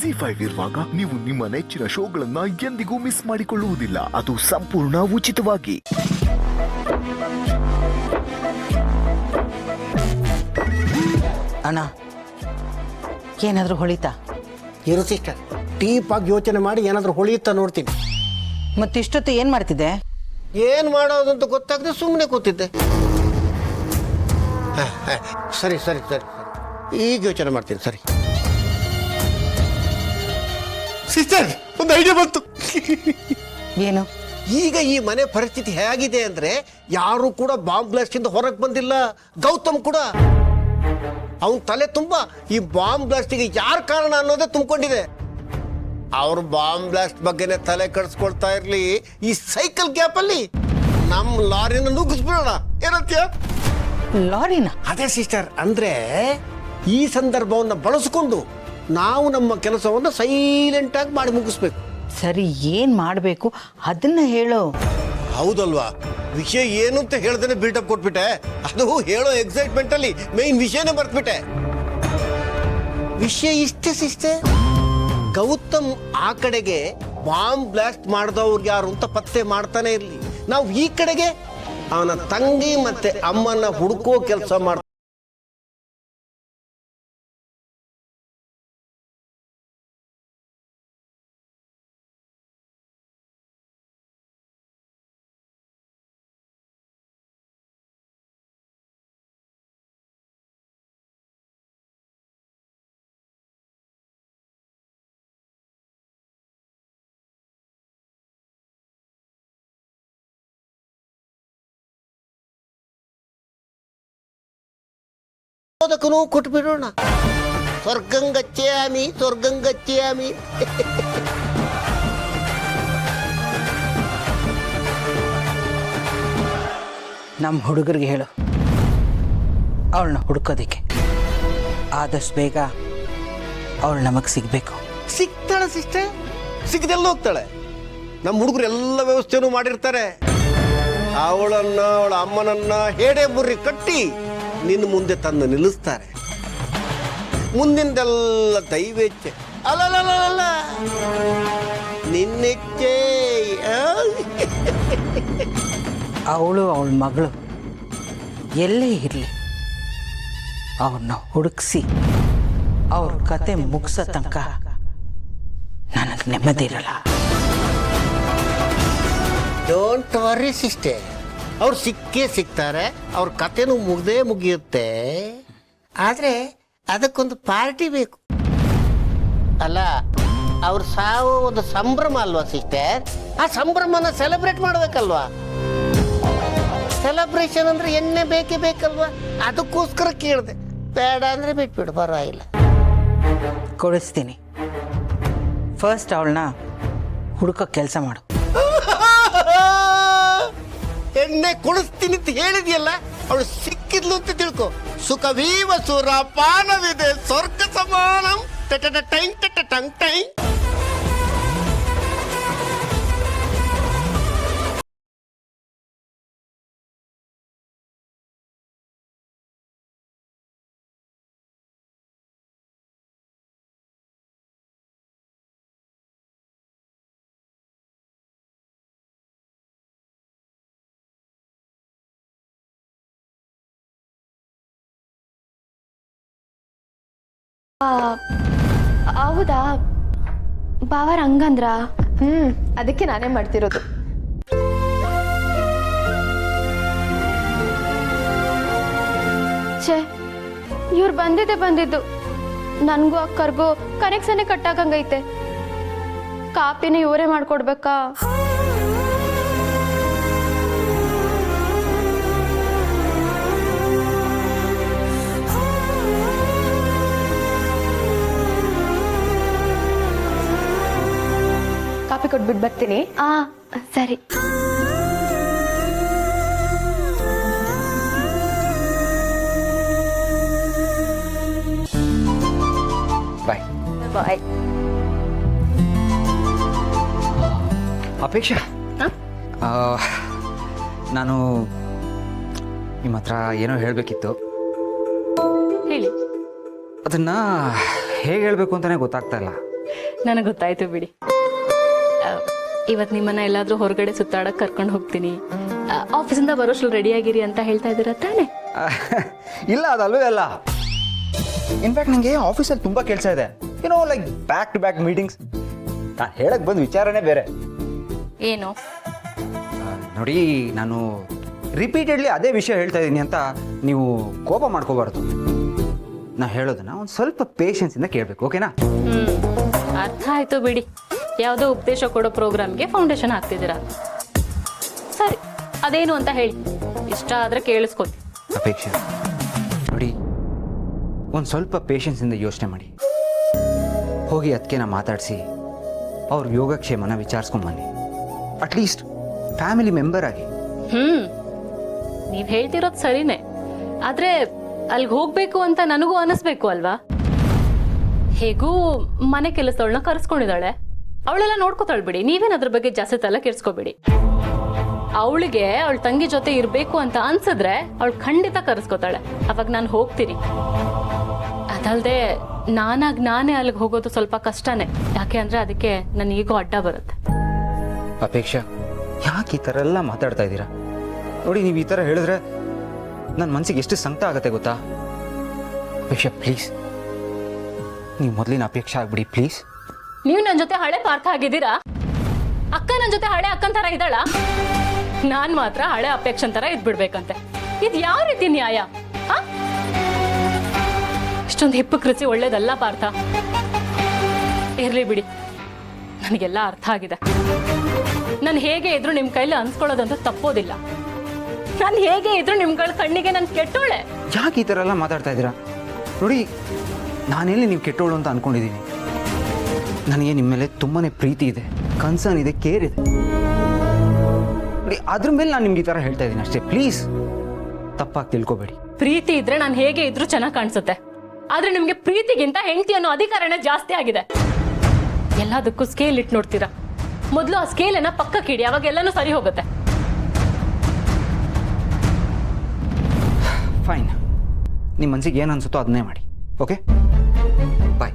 ZEE5 ಇರುವಾಗ ನೀವು ನಿಮ್ಮ ನೆಚ್ಚಿನ ಶೋಗಳನ್ನ ಎಂದಿಗೂ ಮಿಸ್ ಮಾಡಿಕೊಳ್ಳುವುದಿಲ್ಲ. ಅದು ಸಂಪೂರ್ಣ ಉಚಿತವಾಗಿ. ಅಣ್ಣ ಏನಾದರೂ ಹೊಳಿತಾ? ಇರು ಸಿಸ್ಟರ್, ಡೀಪಾಗಿ ಯೋಚನೆ ಮಾಡಿ ಏನಾದರೂ ಹೊಳಿಯುತ್ತಾ ನೋಡ್ತೀನಿ. ಮತ್ತಿಷ್ಟೊತ್ತು ಏನು ಮಾಡ್ತಿದ್ದೆ? ಏನು ಮಾಡೋದಂತ ಗೊತ್ತಾಗದೆ ಸುಮ್ಮನೆ ಕೂತಿದ್ದೆ. ಸರಿ ಸರಿ ಸರಿ ಈಗ ಯೋಚನೆ ಮಾಡ್ತೀನಿ. ಸರಿ ಸಿಸ್ಟರ್, ಒಂದು ಐಡಿಯಾ ಬಂತು. ಏನು? ಈಗ ಈ ಮನೆ ಪರಿಸ್ಥಿತಿ ಹೇಗಿದೆ ಅಂದ್ರೆ ಯಾರು ಕೂಡ ಬಾಂಬ್ ಬ್ಲಾಸ್ಟ್ ಇಂದ ಹೊರಗೆ ಬಂದಿಲ್ಲ. ಗೌತಮ್ ಕೂಡ ಅವನ ತಲೆ ತುಂಬ ಈ ಬಾಂಬ್ ಬ್ಲಾಸ್ಟಿಗೆ ಯಾರು ಕಾರಣ ಅನ್ನೋದೇ ತುಂಬಿಕೊಂಡಿದೆ. ಅವ್ರು ಬಾಂಬ್ ಬ್ಲಾಸ್ಟ್ ಬಗ್ಗೆನೆ ತಲೆ ಕಡಿಸ್ಕೊಳ್ತಾ ಇರ್ಲಿ, ಈ ಸೈಕಲ್ ಗ್ಯಾಪ್ ಅಲ್ಲಿ ನಮ್ ಲಾರಿನ ನುಗ್ಗಿಸ್ಬಿಡೋಣ. ಏನಂತೀಯ? ಲಾರಿನ? ಅದೇ ಸಿಸ್ಟರ್, ಅಂದ್ರೆ ಈ ಸಂದರ್ಭವನ್ನು ಬಳಸ್ಕೊಂಡು ನಾವು ನಮ್ಮ ಕೆಲಸವನ್ನು ಸೈಲೆಂಟ್ ಆಗಿ ಮಾಡಿ ಮುಗಿಸ್ಬೇಕು. ಸರಿ, ಏನು ಮಾಡಬೇಕು ಅದನ್ನ ಹೇಳು. ಹೌದಲ್ವಾ? ವಿಷಯ ಏನು ಅಂತ ಹೇಳ್ದೇನೆ ಬಿಲ್ಡಪ್ ಕೊಟ್ಬಿಟ್ಟೆ. ಅದು ಹೇಳೋ ಎಕ್ಸೈಟ್ಮೆಂಟ್ ಅಲ್ಲಿ ಮೇನ್ ವಿಷಯನೇ ಬರ್ತ್ಬಿಟ್ಟೆ. ವಿಷಯ ಇಷ್ಟೇ ಸಿಸ್ಟರ್, ಗೌತಮ್ ಆ ಕಡೆಗೆ ಬಾಂಬ್ ಬ್ಲಾಸ್ಟ್ ಮಾಡಿದವ್ರು ಯಾರು ಅಂತ ಪತ್ತೆ ಮಾಡ್ತಾನೆ ಇರ್ಲಿ, ನಾವು ಈ ಕಡೆಗೆ ಅವನ ತಂಗಿ ಮತ್ತೆ ಅಮ್ಮನ ಹುಡುಕೋ ಕೆಲಸ ಮಾಡ್ತೀವಿ. ಓದಕ್ಕೂ ಕೊಟ್ಬಿಡೋಣ. ಸ್ವರ್ಗಂಗಚ್ಚಾಮಿ ಸ್ವರ್ಗಂಗಚ್ಚಾಮಿ. ನಮ್ಮ ಹುಡುಗರಿಗೆ ಹೇಳು ಅವಳನ್ನ ಹುಡುಕೋದಿಕ್ಕೆ. ಆದಷ್ಟು ಬೇಗ ಅವಳು ನಮಗೆ ಸಿಗಬೇಕು. ಸಿಗ್ತಾಳೆ ಸಿಸ್ಟರ್, ಸಿಗದೆಲ್ಲ ಹೋಗ್ತಾಳೆ. ನಮ್ಮ ಹುಡುಗರು ಎಲ್ಲ ವ್ಯವಸ್ಥೆನೂ ಮಾಡಿರ್ತಾರೆ. ಅವಳನ್ನ ಅವಳ ಅಮ್ಮನನ್ನ ಹೇಡೆ ಮುರ್ರಿ ಕಟ್ಟಿ ನಿನ್ನ ಮುಂದೆ ತಂದು ನಿಲ್ಲಿಸ್ತಾರೆ. ಮುಂದಿಂದೆಲ್ಲ ದೈವೇಚ್ಛೆ ಅಲ್ಲ ನಿನ್ನೆಚ್ಚೆ. ಅವಳು ಅವಳ ಮಗಳು ಎಲ್ಲೇ ಇರಲಿ ಅವ್ರನ್ನ ಹುಡುಕಿಸಿ ಅವ್ರ ಕತೆ ಮುಗಿಸೋ ತನಕ ನನಗೆ ನೆಮ್ಮದಿ ಇರಲ್ಲ. ಡೋಂಟ್ ವರಿ ಸಿಸ್ಟರ್, ಅವ್ರು ಸಿಕ್ಕೇ ಸಿಗ್ತಾರೆ. ಅವ್ರ ಕತೆನೂ ಮುಗ್ದೇ ಮುಗಿಯುತ್ತೆ. ಆದ್ರೆ ಅದಕ್ಕೊಂದು ಪಾರ್ಟಿ ಬೇಕು ಅಲ್ಲ. ಅವ್ರ ಸಾವು ಒಂದು ಸಂಭ್ರಮ ಅಲ್ವಾ ಸಿಸ್ಟರ್? ಆ ಸಂಭ್ರಮನ ಸೆಲೆಬ್ರೇಟ್ ಮಾಡ್ಬೇಕಲ್ವಾ? ಸೆಲೆಬ್ರೇಷನ್ ಅಂದ್ರೆ ಎಣ್ಣೆ ಬೇಕೇ ಬೇಕಲ್ವಾ? ಅದಕ್ಕೋಸ್ಕರ ಕೇಳಿದೆ. ಬೇಡ ಅಂದ್ರೆ ಬಿಟ್ಬಿಡು, ಪರವಾಗಿಲ್ಲ. ಕೊಡಿಸ್ತೀನಿ. ಫಸ್ಟ್ ಅವಳನ್ನ ಹುಡುಕೋ ಕೆಲಸ ಮಾಡು. ಎಣ್ಣೆ ಕೊಡಿಸ್ತೀನಿ ಅಂತ ಹೇಳಿದ್ಯಲ್ಲ, ಅವಳು ಸಿಕ್ಕಿದ್ಲು ಅಂತ ತಿಳ್ಕೊ. ಸುಖವೀವ ಸುರ ಪಾನವಿದೆ ಸ್ವರ್ಗ ಸಮಾನಂ ಟೈಂಗ್ ಟಂಗ್ ಟೈಂಗ್. ಹೌದಾ? ಬಾವರ್ ಹಂಗಂದ್ರ? ಅದಕ್ಕೆ ನಾನೇ ಮಾಡ್ತಿರೋದು. ಛೇ, ಇವ್ರು ಬಂದಿದ್ದು ನನಗೂ ಅಕ್ಕರ್ಗೂ ಕನೆಕ್ಷನ್ನೇ ಕಟ್ಟಾಗಂಗೈತೆ. ಕಾಪಿನ ಇವರೇ ಮಾಡ್ಕೊಡ್ಬೇಕಾ? ಕಾಪಿ ಕೊಟ್ಬಿಟ್ಟು ಬರ್ತೀನಿ. ಸರಿ. ಬಾಯ್ ಬಾಯ್. ಅಪೇಕ್ಷಾ, ನಾನು ನಿಮ್ಮ ಹತ್ರ ಏನೋ ಹೇಳಬೇಕಿತ್ತು. ಹೇಳಿ. ಅದನ್ನು ಹೇಗೆ ಹೇಳಬೇಕು ಅಂತಲೇ ಗೊತ್ತಾಗ್ತಾ ಇಲ್ಲ. ನನಗೆ ಗೊತ್ತಾಯ್ತು ಬಿಡಿ. ಇವತ್ತು ನಿಮ್ಮನ್ನ ಎಲ್ಲಾದ್ರೂ ಹೊರಗಡೆ ಸುತ್ತಾಡಕ್ ಕರ್ಕೊಂಡು ಹೋಗ್ತೀನಿ, ಆಫೀಸಿಂದ ಬರೋಷ್ರಲ್ಲಿ ರೆಡಿ ಆಗಿರಿ ಅಂತ ಹೇಳ್ತಾ ಇದ್ದೀರಾ ತಾನೆ? ಇಲ್ಲ ಅದಲ್ವೇ ಅಲ್ಲ. ಇನ್ಫ್ಯಾಕ್ಟ್ ನನಗೆ ಆಫೀಸಲ್ಲಿ ತುಂಬ ಕೆಲಸ ಇದೆ, ಏನೋ like back to back meetings. ನಾನು ಹೇಳಕ್ ಬಂದು ವಿಚಾರನೇ ಬೇರೆ. ಏನು? ನೋಡಿ, ನಾನು ರಿಪೀಟೆಡ್ಲಿ ಅದೇ ವಿಷಯ ಹೇಳ್ತಾ ಇದ್ದೀನಿ ಅಂತ ನೀವು ಕೋಪ ಮಾಡ್ಕೋಬಾರ್ದು. ನಾ ಹೇಳೋದನ್ನ ಒಂದು ಸ್ವಲ್ಪ ಪೇಷನ್ಸಿಂದ ಕೇಳಬೇಕು, ಓಕೆನಾ? ಅರ್ಥ ಆಯ್ತು ಬಿಡಿ. ಯಾವುದೋ ಉಪದೇಶ ಕೊಡೋ ಪ್ರೋಗ್ರಾಮ್ಗೆ ಫೌಂಡೇಶನ್ ಹಾಕ್ತಿದ್ದೀರಾ. ಸರಿ, ಅದೇನು ಅಂತ ಹೇಳಿ, ಇಷ್ಟ ಆದ್ರೆ ಕೇಳಿಸ್ಕೊತಿ. ಅಪೇಕ್ಷೆ, ನೋಡಿ, ಒಂದು ಸ್ವಲ್ಪ ಪೇಷನ್ಸಿಂದ ಯೋಚನೆ ಮಾಡಿ. ಹೋಗಿ ಅದಕ್ಕೆ ಮಾತಾಡಿಸಿ ಅವ್ರ ಯೋಗಕ್ಷೇಮನ ವಿಚಾರಿಸ್ಕೊಂಬನ್ನಿ. ಅಟ್ಲೀಸ್ಟ್ ಫ್ಯಾಮಿಲಿ ಮೆಂಬರ್ ಆಗಿ. ನೀವ್ ಹೇಳ್ತಿರೋದು ಸರಿನೇ, ಆದ್ರೆ ಅಲ್ಲಿಗೆ ಹೋಗ್ಬೇಕು ಅಂತ ನನಗೂ ಅನಿಸ್ಬೇಕು ಅಲ್ವಾ? ಹೇಗೂ ಮನೆ ಕೆಲಸದವಳನ್ನ ಕರೆಸ್ಕೊಂಡಿದ್ದಾಳೆ, ಅವಳೆಲ್ಲ ನೋಡ್ಕೋತಾಳೆ ಬಿಡಿ. ನೀವೇನ್ ಅದ್ರ ಬಗ್ಗೆ ಜಾಸ್ತಿ ತಲೆ ಕೆಡ್ಸ್ಕೊಬೇಡಿ. ಅವಳಿಗೆ ಅವಳ ತಂಗಿ ಜೊತೆ ಇರ್ಬೇಕು ಅಂತ ಅನ್ಸಿದ್ರೆ ಅವಳು ಖಂಡಿತ ಕರೆಸ್ಕೋತಾಳೆ. ಅವಾಗ ನಾನು ಹೋಗ್ತೀನಿ. ಅದಲ್ದೆ ನಾನೇ ಅಲ್ಲಿಗೆ ಹೋಗೋದು ಸ್ವಲ್ಪ ಕಷ್ಟನೇ. ಯಾಕೆ ಅಂದ್ರೆ ಅದಕ್ಕೆ ನನ್ನ ಈಗೋ ಅಡ್ಡ ಬರುತ್ತೆ. ಅಪೇಕ್ಷಾ, ಯಾಕೆ ಈ ಥರ ಎಲ್ಲ ಮಾತಾಡ್ತಾ ಇದ್ದೀರಾ? ನೋಡಿ, ನೀವು ಈ ಥರ ಹೇಳಿದ್ರೆ ನನ್ನ ಮನಸ್ಸಿಗೆ ಎಷ್ಟು ಸಂಕಟ ಆಗುತ್ತೆ ಗೊತ್ತಾ? ಅಪೇಕ್ಷಾ ಪ್ಲೀಸ್, ನೀವು ಮೊದಲಿನ ಅಪೇಕ್ಷೆ ಆಗ್ಬಿಡಿ ಪ್ಲೀಸ್. ನೀವು ನನ್ನ ಜೊತೆ ಹಳೆ ಪಾರ್ಥ ಆಗಿದ್ದೀರಾ? ಅಕ್ಕ ನನ್ನ ಜೊತೆ ಹಳೆ ಅಕ್ಕನ ತರ ಇದ್ದಾಳ? ನಾನ್ ಮಾತ್ರ ಹಳೆ ಅಪೇಕ್ಷನ್ ತರ ಇದ್ಬಿಡ್ಬೇಕಂತೆ. ಇದು ಯಾವ ರೀತಿ ನ್ಯಾಯ? ಇಷ್ಟೊಂದು ಹಿಪ್ಪುಕ್ರಿಸಿ ಒಳ್ಳೇದಲ್ಲ ಪಾರ್ಥ. ಇರ್ಲಿ ಬಿಡಿ, ನನಗೆಲ್ಲ ಅರ್ಥ ಆಗಿದೆ. ನಾನು ಹೇಗೆ ಇದ್ರು ನಿಮ್ ಕೈಲಿ ಅನ್ಸ್ಕೊಳ್ಳೋದಂತೂ ತಪ್ಪೋದಿಲ್ಲ. ನಾನು ಹೇಗೆ ಇದ್ರು ನಿಮ್ಗಳ ಕಣ್ಣಿಗೆ ನಾನು ಕೆಟ್ಟೋಳೆ. ಯಾಕೆ ಈ ಥರ ಎಲ್ಲ ಮಾತಾಡ್ತಾ ಇದ್ದೀರಾ? ನೋಡಿ, ನಾನೆಲ್ಲಿ ನೀವು ಕೆಟ್ಟೋಳು ಅಂತ ಅನ್ಕೊಂಡಿದ್ದೀನಿ. ನನಗೆ ನಿಮ್ಮ ಮೇಲೆ ತುಂಬಾ ಪ್ರೀತಿ ಇದೆ, ಕನ್ಸರ್ನ್ ಇದೆ, ಕೇರ್ ಇದೆ. ನೋಡಿ, ಅದ್ರ ಮೇಲೆ ನಾನು ನಿಮ್ಗೆ ಈ ಥರ ಹೇಳ್ತಾ ಇದ್ದೀನಿ ಅಷ್ಟೇ. ಪ್ಲೀಸ್ ತಪ್ಪಾಗಿ ತಿಳ್ಕೊಬೇಡಿ. ಪ್ರೀತಿ ಇದ್ರೆ ನಾನು ಹೇಗೆ ಇದ್ರು ಚೆನ್ನಾಗಿ ಕಾಣಿಸುತ್ತೆ. ಆದ್ರೆ ನಿಮ್ಗೆ ಪ್ರೀತಿಗಿಂತ ಹೆಂಡತಿ ಅನ್ನೋ ಅಧಿಕಾರನೇ ಜಾಸ್ತಿ ಆಗಿದೆ. ಎಲ್ಲದಕ್ಕೂ ಸ್ಕೇಲ್ ಇಟ್ಟು ನೋಡ್ತೀರಾ. ಮೊದಲು ಆ ಸ್ಕೇಲನ್ನ ಪಕ್ಕಕ್ಕಿಡಿ, ಅವಾಗ ಎಲ್ಲನೂ ಸರಿ ಹೋಗುತ್ತೆ. ಫೈನ್, ನಿಮ್ಮ ಮನಸ್ಸಿಗೆ ಏನು ಅನ್ಸುತ್ತೋ ಅದನ್ನೇ ಮಾಡಿ, ಓಕೆ? ಬಾಯ್.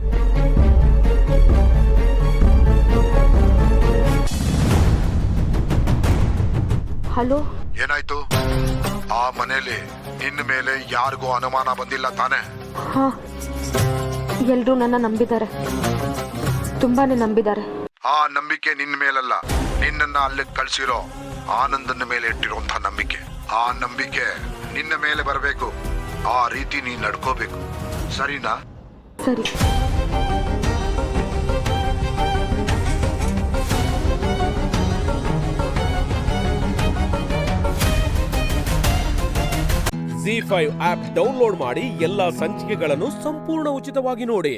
ಹಲೋ, ಏನಾಯ್ತು? ಆ ಮನೇಲಿ ನಿನ್ನ ಮೇಲೆ ಯಾರಿಗೂ ಅನುಮಾನ ಬಂದಿಲ್ಲ ತಾನೆ? ಹಾ, ಎಲ್ರೂ ನನ್ನ ನಂಬಿದ್ದಾರೆ, ತುಂಬಾನೇ ನಂಬಿದ್ದಾರೆ. ಆ ನಂಬಿಕೆ ನಿನ್ನ ಮೇಲಲ್ಲ, ನಿನ್ನನ್ನ ಅಲ್ಲಿಗೆ ಕಳ್ಸಿರೋ ಆನಂದನ ಮೇಲೆ ಇಟ್ಟಿರುವಂತಹ ನಂಬಿಕೆ. ಆ ನಂಬಿಕೆ ನಿನ್ನ ಮೇಲೆ ಬರಬೇಕು. ಆ ರೀತಿ ನೀನ್ ನಡ್ಕೋಬೇಕು, ಸರಿನಾ? ಸರಿ. ZEE5 ಆಪ್ ಡೌನ್ಲೋಡ್ ಮಾಡಿ ಎಲ್ಲಾ ಸಂಚಿಕೆಗಳನ್ನು ಸಂಪೂರ್ಣ ಉಚಿತವಾಗಿ ನೋಡಿ.